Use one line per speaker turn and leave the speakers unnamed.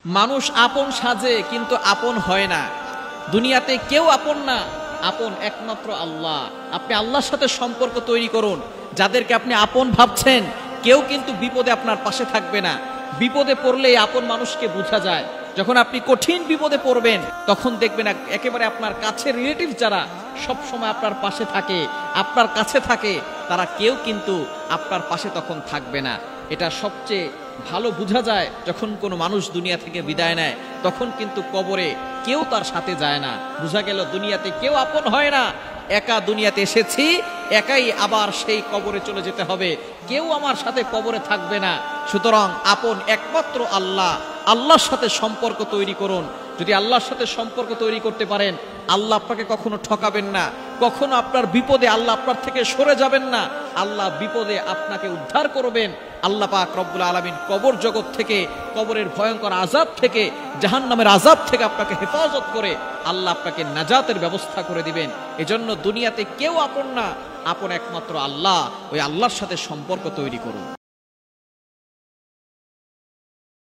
মানুষ আপন সাজে কিন্তু আপন হয় না। দুনিয়াতে কেউ আপন না, আপন একমাত্র আল্লাহ। আপনি আল্লাহর সাথে সম্পর্ক তৈরি করুন। যাদেরকে আপনি আপন ভাবছেন কেউ কিন্তু বিপদে আপনার পাশে থাকবে না। বিপদে পড়লে আপন মানুষকে বোঝা যায়। যখন আপনি কঠিন বিপদে পড়বেন তখন দেখবেন একেবারে আপনার কাছের রিলেটিভ যারা সব সময় আপনার পাশে থাকে, আপনার কাছে থাকে, তারা কেউ কিন্তু আপনার পাশে তখন থাকবে না। এটা সবচেয়ে ভালো বোঝা যায় যখন কোনো মানুষ দুনিয়া থেকে বিদায় নেয়, তখন কিন্তু কবরে কেউ তার সাথে যায় না। বোঝা গেল দুনিয়াতে কেউ আপন হয় না। একা দুনিয়াতে এসেছি, একাই আবার সেই কবরে চলে যেতে হবে। কেউ আমার সাথে কবরে থাকবে না। সুতরাং আপন একমাত্র আল্লাহ। আল্লাহর সাথে সম্পর্ক তৈরি করুন। যদি আল্লাহর সাথে সম্পর্ক তৈরি করতে পারেন, আল্লাহ আপনাকে কখনো ঠকাবেন না। কখনো আপনার বিপদে আল্লাহ আপনার থেকে সরে যাবেন না। আল্লাহ বিপদে আপনাকে উদ্ধার করবেন। আল্লাহ পাক রব্বুল আলামিন কবর জগৎ থেকে, কবরের ভয়ঙ্কর আযাব থেকে, জাহান্নামের আযাব থেকে আপনাকে হেফাজত করে আল্লাহ আপনাকে নাজাতের ব্যবস্থা করে দিবেন। এজন্য দুনিয়াতে কেউ আপন না, আপন একমাত্র আল্লাহ। ওই আল্লাহর সাথে সম্পর্ক তৈরি করুন।